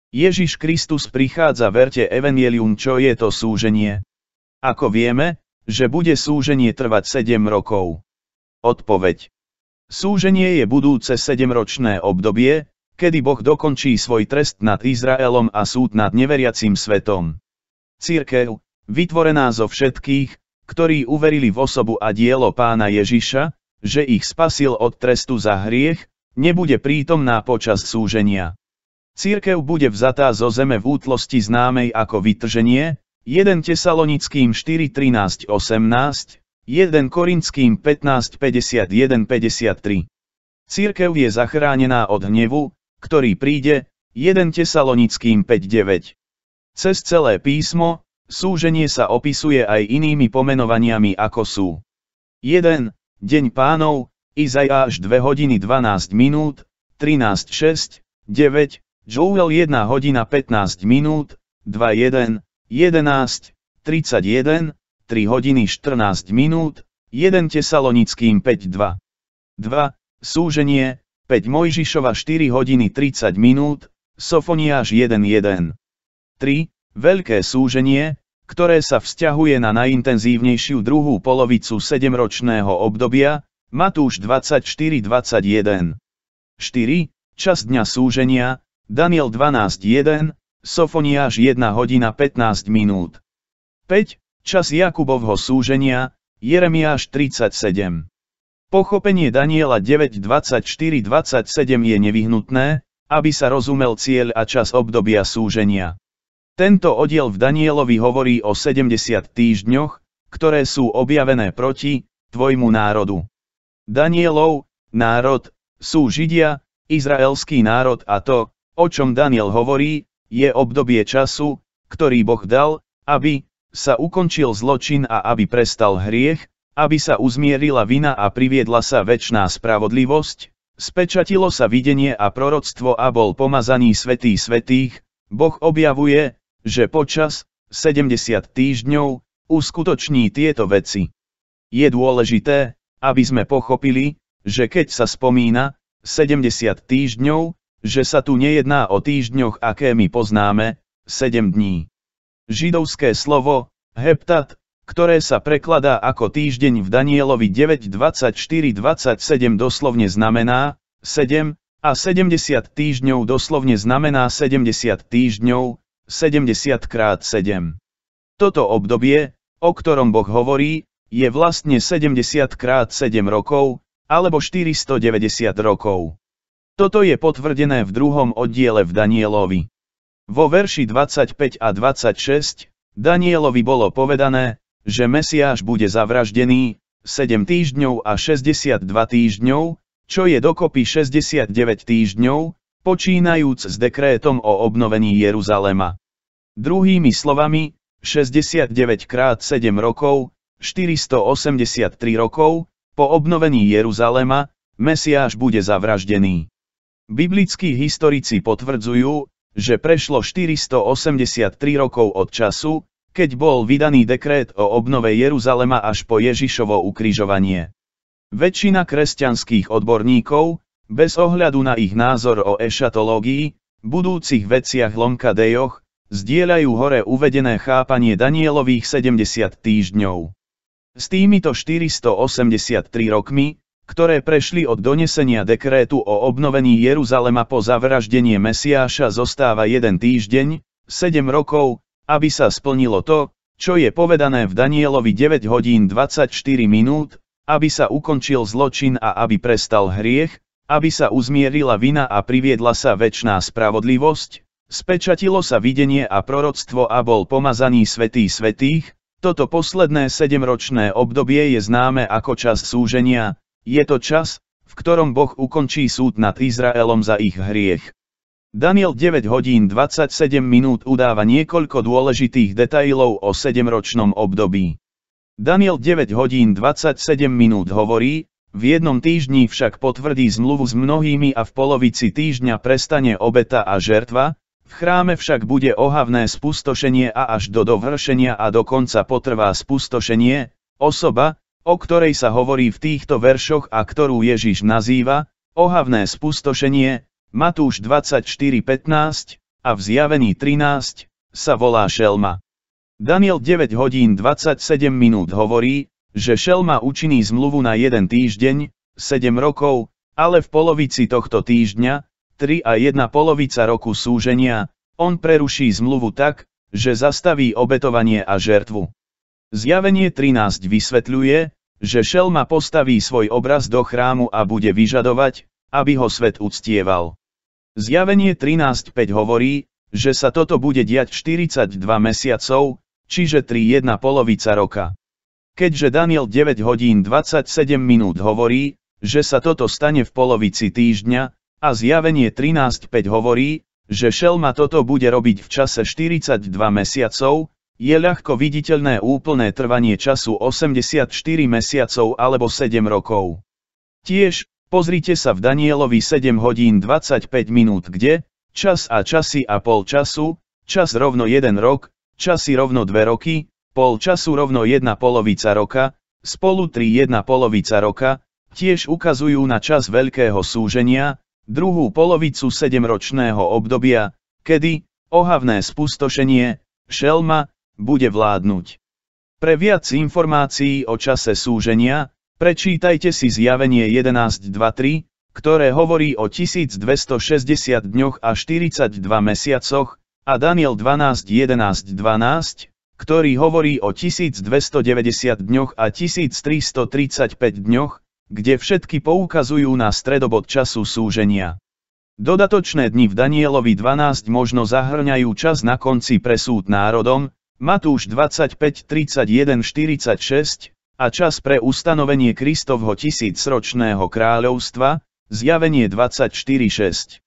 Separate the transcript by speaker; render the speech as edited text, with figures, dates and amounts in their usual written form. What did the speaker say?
Speaker 1: Ježiš Kristus prichádza, verte evanjelium. Čo je to súženie? Ako vieme, že bude súženie trvať 7 rokov? Odpoveď. Súženie je budúce 7-ročné obdobie, kedy Boh dokončí svoj trest nad Izraelom a súd nad neveriacím svetom. Cirkev, vytvorená zo všetkých, ktorí uverili v osobu a dielo Pána Ježiša, že ich spasil od trestu za hriech, nebude prítomná počas súženia. Cirkev bude vzatá zo zeme v útlosti známej ako vytrženie, 1 Tesalonickým 4:13-18, 1 Korinským 15:51-53. Cirkev je zachránená od hnevu, ktorý príde, 1 Tesalonickým 5:9. Cez celé písmo, súženie sa opisuje aj inými pomenovaniami ako sú 1. Deň Pánov, Izaiáš 2:12, 13:6, 9, Joel 1:15, 2:1, 11, 31, 3:14, 1 Tesalonickým 5:2. 2. Súženie, 5 Mojžišova 4:30, Sofoniáš 1:1. 3. Veľké súženie, ktoré sa vzťahuje na najintenzívnejšiu druhú polovicu 7-ročného obdobia, Matúš 24:21. 4. Čas dňa súženia, Daniel 12:1, Sofoniáš 1:15. 5. Čas Jakubovho súženia, Jeremiáš 37. Pochopenie Daniela 9:24-27 je nevyhnutné, aby sa rozumel cieľ a čas obdobia súženia. Tento oddiel v Danielovi hovorí o 70 týždňoch, ktoré sú objavené proti tvojmu národu. Danielov národ sú Židia, izraelský národ, a to, o čom Daniel hovorí, je obdobie času, ktorý Boh dal, aby sa ukončil zločin a aby prestal hriech, aby sa uzmierila vina a priviedla sa večná spravodlivosť, spečatilo sa videnie a proroctvo a bol pomazaný Svätý svätých. Boh objavuje, že počas 70 týždňov uskutoční tieto veci. Je dôležité, aby sme pochopili, že keď sa spomína 70 týždňov, že sa tu nejedná o týždňoch, aké my poznáme, 7 dní. Židovské slovo heptat, ktoré sa prekladá ako týždeň v Danielovi 9:24-27 doslovne znamená 7, a 70 týždňov doslovne znamená 70 týždňov, 70 krát 7. Toto obdobie, o ktorom Boh hovorí, je vlastne 70 krát 7 rokov, alebo 490 rokov. Toto je potvrdené v 2. oddiele v Danielovi. Vo verši 25 a 26, Danielovi bolo povedané, že Mesiáš bude zavraždený 7 týždňov a 62 týždňov, čo je dokopy 69 týždňov, počínajúc s dekrétom o obnovení Jeruzalema. Druhými slovami, 69 krát 7 rokov, 483 rokov, po obnovení Jeruzalema, Mesiáš bude zavraždený. Biblickí historici potvrdzujú, že prešlo 483 rokov od času, keď bol vydaný dekrét o obnove Jeruzalema až po Ježišovo ukrižovanie. Väčšina kresťanských odborníkov, bez ohľadu na ich názor o ešatológii, budúcich veciach lomkadejoch, zdieľajú hore uvedené chápanie Danielových 70 týždňov. S týmito 483 rokmi, ktoré prešli od donesenia dekrétu o obnovení Jeruzalema po zavraždenie Mesiáša, zostáva 1 týždeň, 7 rokov, aby sa splnilo to, čo je povedané v Danielovi 9:24, aby sa ukončil zločin a aby prestal hriech, aby sa uzmierila vina a priviedla sa večná spravodlivosť, spečatilo sa videnie a proroctvo a bol pomazaný Svätý svätých. Toto posledné 7-ročné obdobie je známe ako čas súženia. Je to čas, v ktorom Boh ukončí súd nad Izraelom za ich hriech. Daniel 9:27 udáva niekoľko dôležitých detailov o 7-ročnom období. Daniel 9:27 hovorí, v jednom týždni však potvrdí zmluvu s mnohými a v polovici týždňa prestane obeta a žertva, v chráme však bude ohavné spustošenie a až do dovršenia a dokonca potrvá spustošenie. Osoba, o ktorej sa hovorí v týchto veršoch a ktorú Ježiš nazýva ohavné spustošenie, Matúš 24:15, a v Zjavení 13 sa volá šelma. Daniel 9 hodín 27 minút hovorí, že šelma učiní zmluvu na 1 týždeň, 7 rokov, ale v polovici tohto týždňa, 3 a 1 polovica roku súženia, on preruší zmluvu tak, že zastaví obetovanie a žertvu. Zjavenie 13 vysvetľuje, že šelma postaví svoj obraz do chrámu a bude vyžadovať, aby ho svet uctieval. Zjavenie 13.5 hovorí, že sa toto bude diať 42 mesiacov, čiže 3 1 polovica roka. Keďže Daniel 9 hodín 27 minút hovorí, že sa toto stane v polovici týždňa, a Zjavenie 13.5 hovorí, že šelma toto bude robiť v čase 42 mesiacov, je ľahko viditeľné úplné trvanie času 84 mesiacov alebo 7 rokov. Tiež, pozrite sa v Danielovi 7 hodín 25 minút, kde čas a časy a pol času, čas rovno 1 rok, časy rovno 2 roky, pol času rovno 1 polovica roka, spolu 3 1 polovica roka, tiež ukazujú na čas veľkého súženia, druhú polovicu 7-ročného obdobia, kedy ohavné spustošenie, šelma, bude vládnuť. Pre viac informácií o čase súženia, prečítajte si Zjavenie 11.2.3, ktoré hovorí o 1260 dňoch a 42 mesiacoch, a Daniel 12.11.12, ktorý hovorí o 1290 dňoch a 1335 dňoch, kde všetky poukazujú na stredobod času súženia. Dodatočné dni v Danielovi 12 možno zahŕňajú čas na konci pre súd národom, Matúš 25.31.46, a čas pre ustanovenie Kristovho 1000-ročného kráľovstva, Zjavenie 24.6.